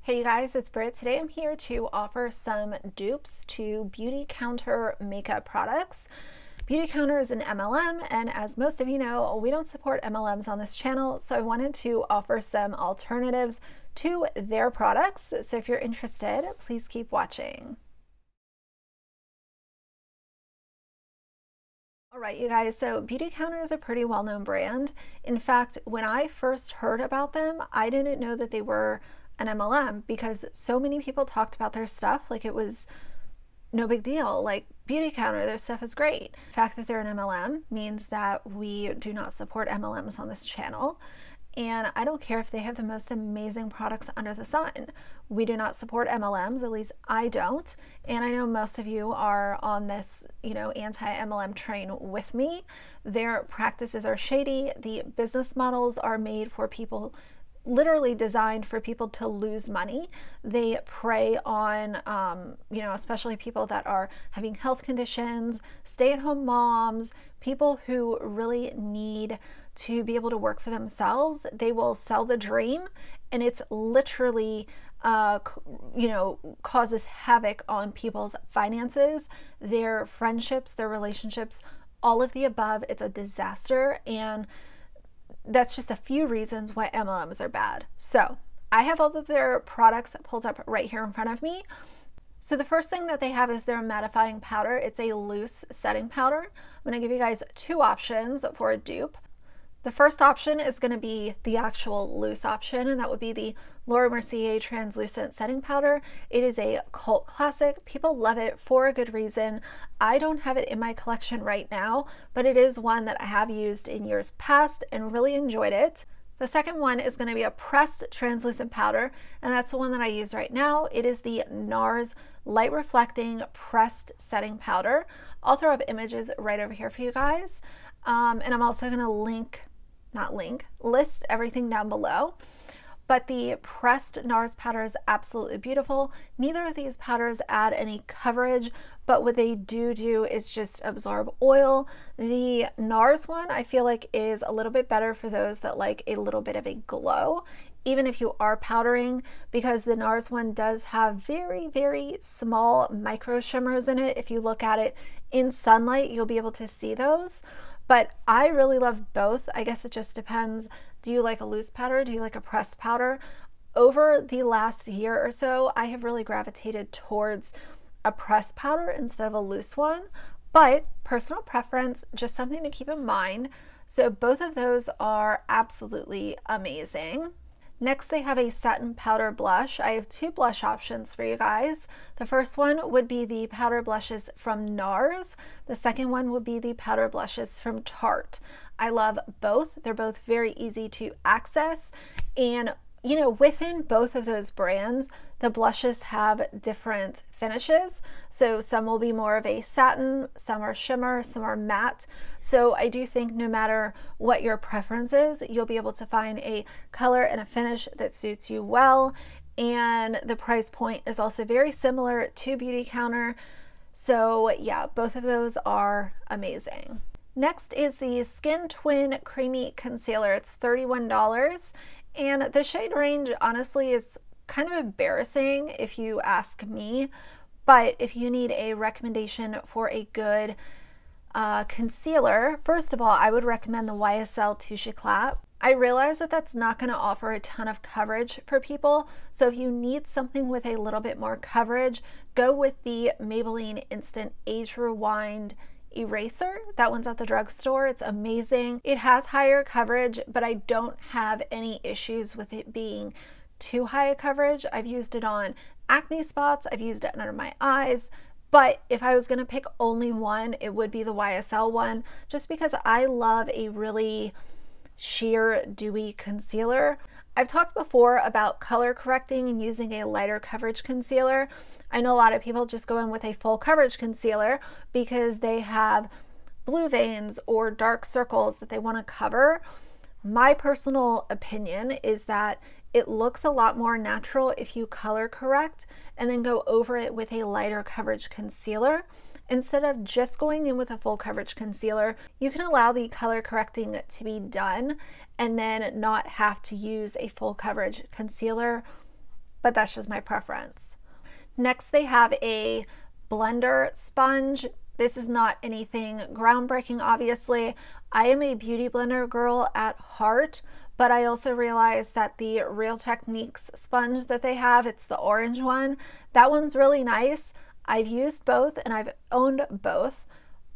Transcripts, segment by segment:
Hey you guys, it's Britt. Today I'm here to offer some dupes to Beautycounter makeup products. Beautycounter is an MLM, and as most of you know, we don't support MLMs on this channel, so I wanted to offer some alternatives to their products. So if you're interested, please keep watching. All right, you guys, so Beautycounter is a pretty well-known brand. In fact, when I first heard about them, I didn't know that they were an MLM because so many people talked about their stuff like it was no big deal. Like, Beautycounter, their stuff is great. The fact that they're an MLM means that we do not support MLMs on this channel. And I don't care if they have the most amazing products under the sun. We do not support MLMs, at least I don't. And I know most of you are on this, anti-MLM train with me. Their practices are shady. The business models are made for people, literally designed for people to lose money. They prey on, especially people that are having health conditions, stay-at-home moms, people who really need to be able to work for themselves. They will sell the dream, and it's literally causes havoc on people's finances, their friendships, their relationships, all of the above. It's a disaster, and that's just a few reasons why MLMs are bad. So I have all of their products pulled up right here in front of me. So the first thing that they have is their mattifying powder. It's a loose setting powder. I'm going to give you guys two options for a dupe. The first option is going to be the actual loose option, and that would be the Laura Mercier translucent setting powder. It is a cult classic. People love it for a good reason. I don't have it in my collection right now, but it is one that I have used in years past and really enjoyed it. The second one is going to be a pressed translucent powder, and that's the one that I use right now. It is the NARS Light Reflecting Pressed Setting Powder. I'll throw up images right over here for you guys, and I'm also going to list everything down below. But the pressed NARS powder is absolutely beautiful. Neither of these powders add any coverage, but what they do is just absorb oil. The NARS one I feel like is a little bit better for those that like a little bit of a glow, even if you are powdering, because the NARS one does have very, very small micro shimmers in it. If you look at it in sunlight, you'll be able to see those. But I really love both. I guess it just depends. Do you like a loose powder? Do you like a pressed powder? Over the last year or so, I have really gravitated towards a pressed powder instead of a loose one. But personal preference, just something to keep in mind. So both of those are absolutely amazing. Next, they have a satin powder blush. I have two blush options for you guys. The first one would be the powder blushes from NARS. The second one would be the powder blushes from Tarte. I love both. They're both very easy to access, and within both of those brands, the blushes have different finishes. So some will be more of a satin, some are shimmer, some are matte. So I do think no matter what your preference is, you'll be able to find a color and a finish that suits you well. And the price point is also very similar to Beautycounter. So yeah, both of those are amazing. Next is the Skin Twin Creamy Concealer. It's $31. And the shade range honestly is kind of embarrassing if you ask me, but if you need a recommendation for a good concealer, first of all, I would recommend the YSL Touche Éclat. I realize that that's not going to offer a ton of coverage for people, so if you need something with a little bit more coverage, go with the Maybelline Instant Age Rewind eraser. That one's at the drugstore. It's amazing. It has higher coverage, but I don't have any issues with it being too high a coverage. I've used it on acne spots. I've used it under my eyes. But if I was going to pick only one, it would be the YSL one, just because I love a really sheer, dewy concealer. I've talked before about color correcting and using a lighter coverage concealer. I know a lot of people just go in with a full coverage concealer because they have blue veins or dark circles that they want to cover. My personal opinion is that it looks a lot more natural if you color correct and then go over it with a lighter coverage concealer. Instead of just going in with a full coverage concealer, you can allow the color correcting to be done and then not have to use a full coverage concealer but that's just my preference. Next, they have a blender sponge. This is not anything groundbreaking, obviously. I am a beauty blender girl at heart, but I also realized that the Real Techniques sponge that they have, it's the orange one, that one's really nice. I've used both and I've owned both,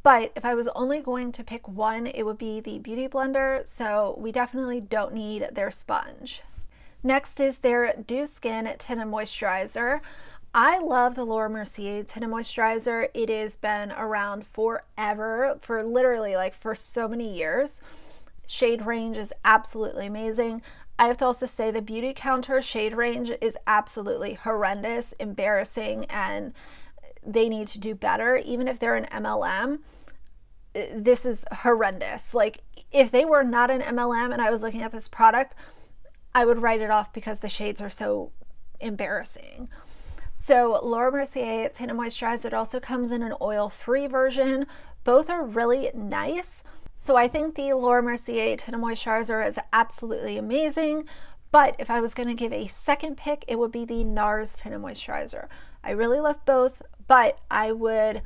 but if I was only going to pick one, it would be the Beauty Blender, so we definitely don't need their sponge. Next is their Dew Skin Tinted Moisturizer. I love the Laura Mercier Tinted Moisturizer. It has been around forever, for literally like for so many years. Shade range is absolutely amazing. I have to also say the Beautycounter shade range is absolutely horrendous, embarrassing, and they need to do better. Even if they're an MLM, this is horrendous. Like, if they were not an MLM and I was looking at this product, I would write it off because the shades are so embarrassing. So Laura Mercier Tinted Moisturizer, it also comes in an oil-free version. Both are really nice. So I think the Laura Mercier Tinted Moisturizer is absolutely amazing, but if I was going to give a second pick, it would be the NARS Tinted Moisturizer. I really love both, but I would,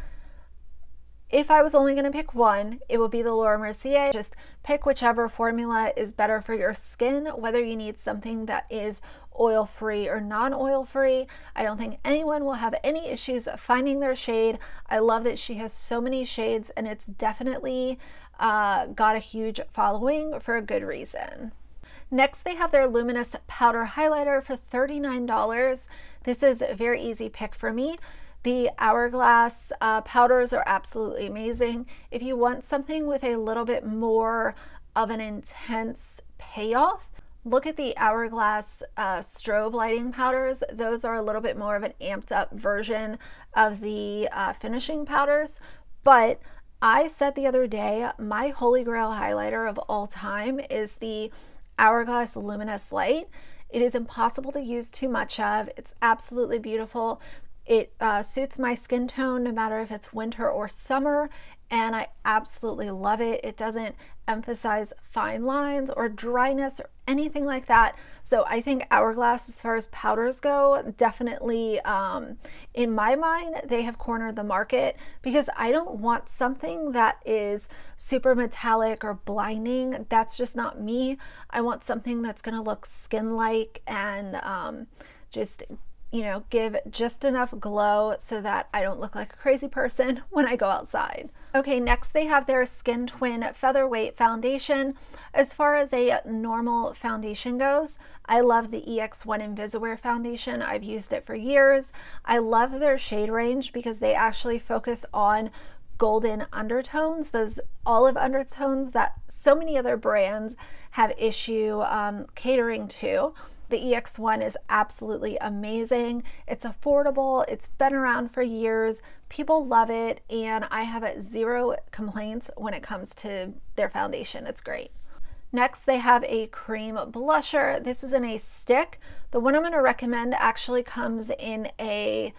if I was only going to pick one, it would be the Laura Mercier. Just pick whichever formula is better for your skin, whether you need something that is oil-free or non-oil-free. I don't think anyone will have any issues finding their shade. I love that she has so many shades, and it's definitely got a huge following for a good reason. Next, they have their Luminous Powder Highlighter for $39. This is a very easy pick for me. The Hourglass powders are absolutely amazing. If you want something with a little bit more of an intense payoff, look at the Hourglass strobe lighting powders. Those are a little bit more of an amped up version of the finishing powders, but I said the other day, my holy grail highlighter of all time is the Hourglass Luminous Light. It is impossible to use too much of. It's absolutely beautiful. It suits my skin tone no matter if it's winter or summer, and I absolutely love it. It doesn't emphasize fine lines or dryness or anything like that. So I think Hourglass, as far as powders go, definitely, in my mind, they have cornered the market, because I don't want something that is super metallic or blinding. That's just not me. I want something that's going to look skin-like and just, you know, give just enough glow so that I don't look like a crazy person when I go outside. Okay, next they have their Skin Twin Featherweight Foundation. As far as a normal foundation goes, I love the EX1 Invisiwear foundation. I've used it for years. I love their shade range because they actually focus on golden undertones, those olive undertones that so many other brands have issue catering to. The EX1 is absolutely amazing. It's affordable. It's been around for years. People love it, and I have zero complaints when it comes to their foundation. It's great. Next, they have a cream blusher. This is in a stick. The one I'm going to recommend actually comes in a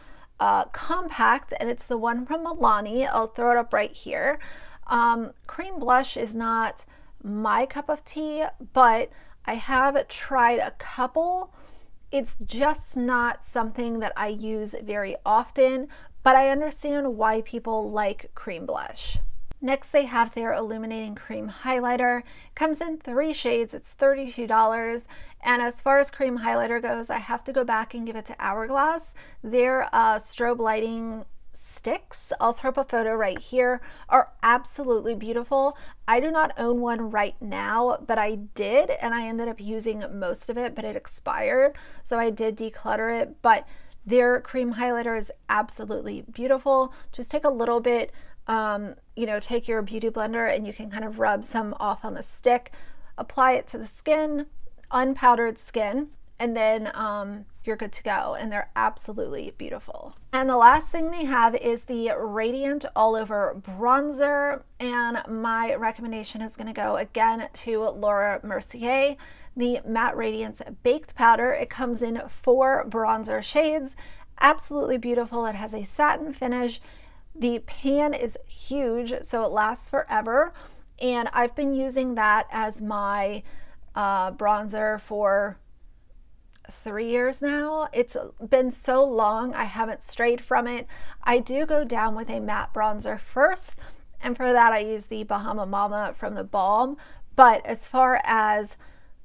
compact, and it's the one from Milani. I'll throw it up right here. Cream blush is not my cup of tea, but I have tried a couple. It's just not something that I use very often, but I understand why people like cream blush. Next, they have their Illuminating Cream Highlighter. It comes in 3 shades. It's $32. And as far as cream highlighter goes, I have to go back and give it to Hourglass. Their strobe lighting sticks, I'll throw up a photo right here, are absolutely beautiful. I do not own one right now, but I did, and I ended up using most of it, but it expired, so I did declutter it. But their cream highlighter is absolutely beautiful. Just take a little bit, you know, take your beauty blender and you can kind of rub some off on the stick, apply it to the skin, unpowdered skin, and then you're good to go, and they're absolutely beautiful. And the last thing they have is the Radiant All Over Bronzer, and my recommendation is going to go again to Laura Mercier, the Matte Radiance Baked Powder. It comes in 4 bronzer shades, absolutely beautiful. It has a satin finish. The pan is huge, so it lasts forever, and I've been using that as my bronzer for 3 years now. It's been so long, I haven't strayed from it. I do go down with a matte bronzer first, and for that I use the Bahama Mama from the Balm. But as far as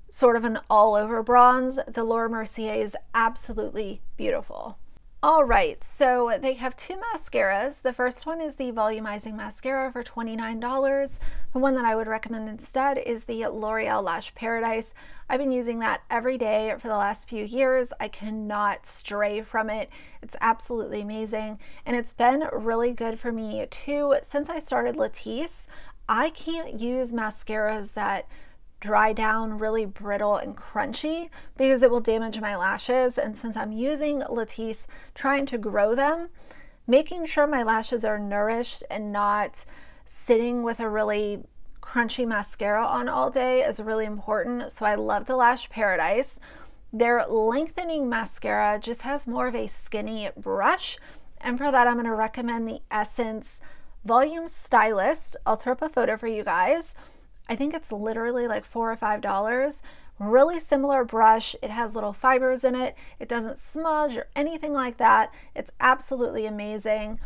sort of an all-over bronze, the Laura Mercier is absolutely beautiful. All right, so they have two mascaras. The first one is the Volumizing Mascara for $29. The one that I would recommend instead is the L'Oreal Lash Paradise. I've been using that every day for the last few years. I cannot stray from it. It's absolutely amazing, and it's been really good for me too. Since I started Latisse, I can't use mascaras that dry down really brittle and crunchy because it will damage my lashes. And since I'm using Latisse, trying to grow them, making sure my lashes are nourished and not sitting with a really crunchy mascara on all day is really important. So I love the Lash Paradise. Their Lengthening Mascara just has more of a skinny brush, and for that I'm going to recommend the Essence Volume Stylist. I'll throw up a photo for you guys. I think it's literally like $4 or $5. Really similar brush. It has little fibers in it. It doesn't smudge or anything like that. It's absolutely amazing.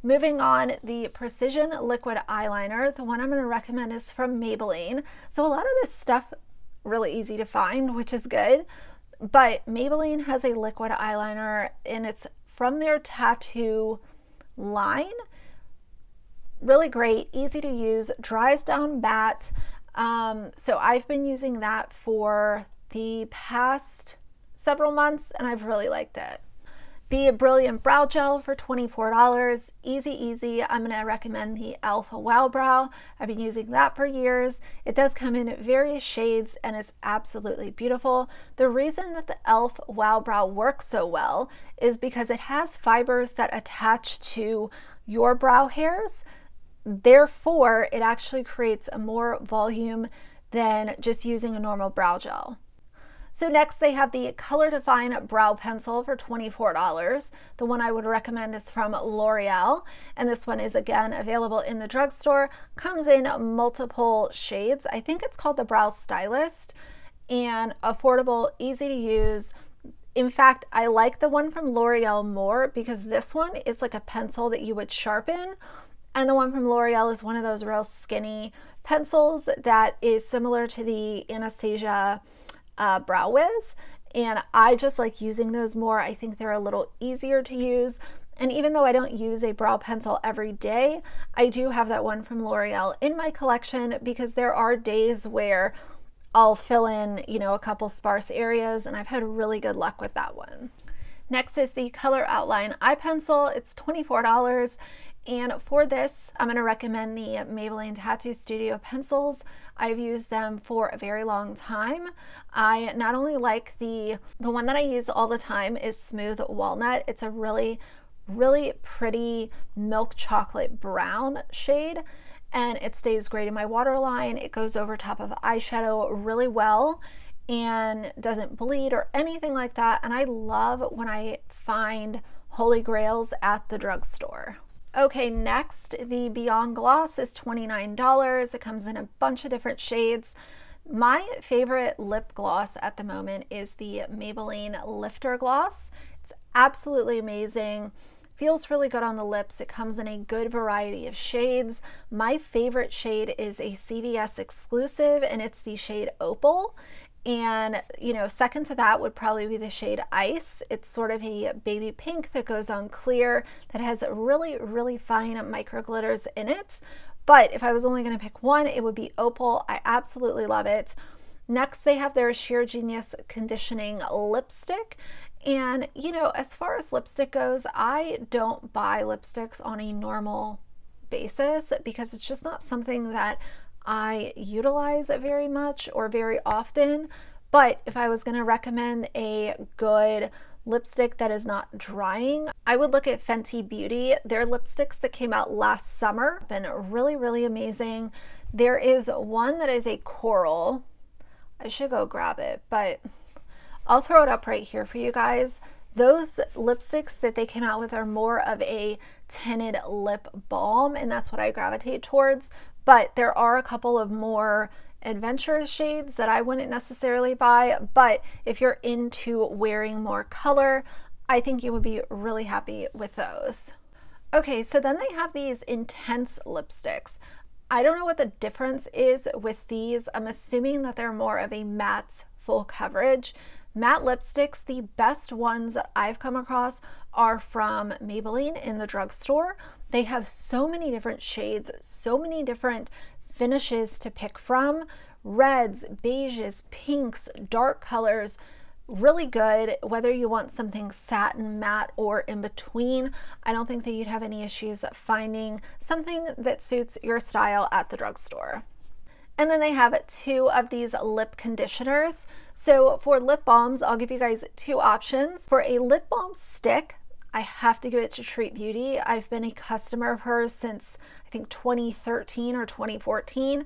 Moving on, the Precision Liquid Eyeliner. The one I'm going to recommend is from Maybelline. So a lot of this stuff really easy to find, which is good. But Maybelline has a liquid eyeliner, and it's from their Tattoo line. Really great, easy to use, dries down matte. So I've been using that for the past several months and I've really liked it. The Brilliant Brow Gel for $24, easy. I'm going to recommend the e.l.f. Wow Brow. I've been using that for years. It does come in various shades and it's absolutely beautiful. The reason that the e.l.f. Wow Brow works so well is because it has fibers that attach to your brow hairs. Therefore, it actually creates more volume than just using a normal brow gel. So next they have the Color Define Brow Pencil for $24. The one I would recommend is from L'Oreal, and this one is again available in the drugstore. Comes in multiple shades. I think it's called the Brow Stylist, and affordable, easy to use. In fact, I like the one from L'Oreal more because this one is like a pencil that you would sharpen. And the one from L'Oreal is one of those real skinny pencils that is similar to the Anastasia Brow Wiz. And I just like using those more. I think they're a little easier to use. And even though I don't use a brow pencil every day, I do have that one from L'Oreal in my collection because there are days where I'll fill in, you know, a couple sparse areas, and I've had really good luck with that one. Next is the Color Outline Eye Pencil. It's $24. And for this, I'm going to recommend the Maybelline Tattoo Studio pencils. I've used them for a very long time. I not only like the one that I use all the time is Smooth Walnut. It's a really pretty milk chocolate brown shade, and it stays great in my waterline. It goes over top of eyeshadow really well and doesn't bleed or anything like that. And I love when I find holy grails at the drugstore. Okay, next, the Beyond Gloss is $29. It comes in a bunch of different shades. My favorite lip gloss at the moment is the Maybelline Lifter Gloss. It's absolutely amazing. Feels really good on the lips. It comes in a good variety of shades. My favorite shade is a CVS exclusive, and it's the shade Opal. And, you know, second to that would probably be the shade Ice. It's sort of a baby pink that goes on clear that has really fine micro glitters in it. But if I was only going to pick one, it would be Opal. I absolutely love it. Next, they have their Sheer Genius Conditioning Lipstick. And, you know, as far as lipstick goes, I don't buy lipsticks on a normal basis because it's just not something that I utilize very much or very often. But if I was going to recommend a good lipstick that is not drying, I would look at Fenty Beauty. Their lipsticks that came out last summer have been really amazing. There is one that is a coral. I should go grab it, but I'll throw it up right here for you guys. Those lipsticks that they came out with are more of a tinted lip balm, and that's what I gravitate towards. But there are a couple of more adventurous shades that I wouldn't necessarily buy, but if you're into wearing more color, I think you would be really happy with those. Okay, so then they have these intense lipsticks. I don't know what the difference is with these. I'm assuming that they're more of a matte full coverage. Matte lipsticks, the best ones that I've come across are from Maybelline in the drugstore. They have so many different shades, so many different finishes to pick from. Reds, beiges, pinks, dark colors, really good whether you want something satin, matte, or in between. I don't think that you'd have any issues finding something that suits your style at the drugstore. And then they have 2 of these lip conditioners. So for lip balms, I'll give you guys 2 options. For a lip balm stick, I have to give it to Treat Beauty. I've been a customer of hers since I think 2013 or 2014.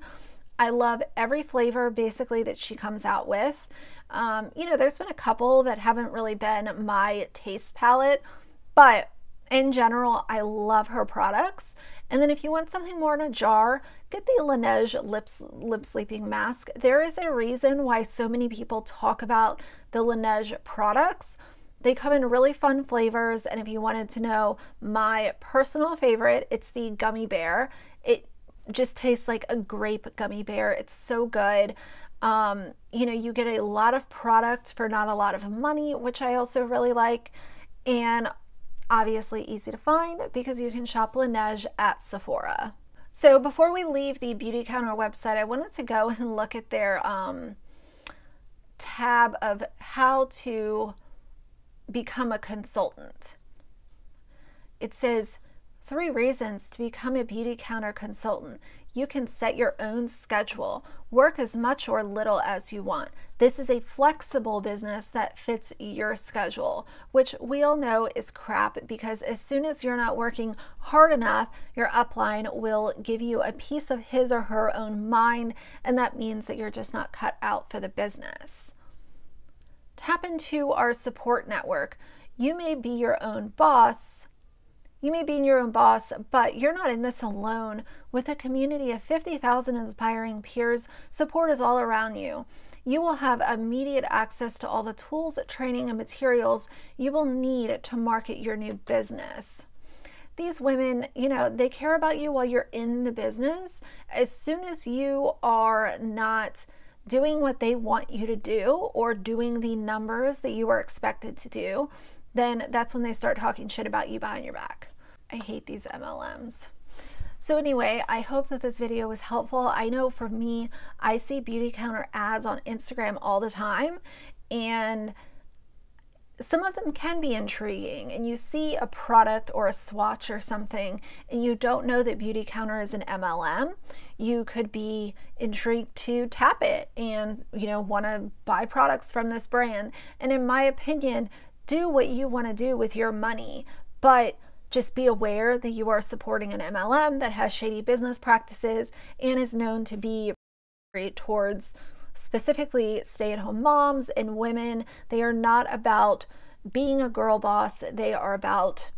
I love every flavor basically that she comes out with. You know, there's been a couple that haven't really been my taste palette, but in general, I love her products. And then if you want something more in a jar, get the Laneige lip sleeping mask. There is a reason why so many people talk about the Laneige products. They come in really fun flavors, and if you wanted to know my personal favorite, it's the gummy bear. It just tastes like a grape gummy bear. It's so good. You know, you get a lot of product for not a lot of money, which I also really like, and obviously easy to find because you can shop Laneige at Sephora. So before we leave the Beautycounter website, I wanted to go and look at their tab of how to become a consultant. It says 3 reasons to become a Beautycounter consultant. You can set your own schedule, work as much or little as you want. This is a flexible business that fits your schedule, which we all know is crap because as soon as you're not working hard enough, your upline will give you a piece of his or her own mind, and that means that you're just not cut out for the business. Tap into our support network. You may be your own boss. You may be your own boss, but you're not in this alone. With a community of 50,000 inspiring peers, support is all around you. You will have immediate access to all the tools, training, and materials you will need to market your new business. These women, you know, they care about you while you're in the business. As soon as you are not doing what they want you to do or doing the numbers that you are expected to do, then that's when they start talking shit about you behind your back. I hate these MLMs. So anyway, I hope that this video was helpful. I know for me, I see Beautycounter ads on Instagram all the time, and some of them can be intriguing, and you see a product or a swatch or something and you don't know that Beautycounter is an MLM. You could be intrigued to tap it and, you know, want to buy products from this brand. And in my opinion, do what you want to do with your money, but just be aware that you are supporting an MLM that has shady business practices and is known to be towards specifically stay-at-home moms and women. They are not about being a girl boss. They are about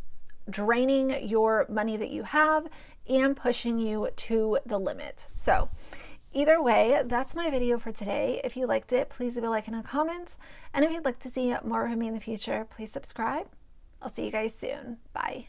draining your money that you have and pushing you to the limit. So either way, that's my video for today. If you liked it, please leave a like and a comment. And if you'd like to see more from me in the future, please subscribe. I'll see you guys soon. Bye.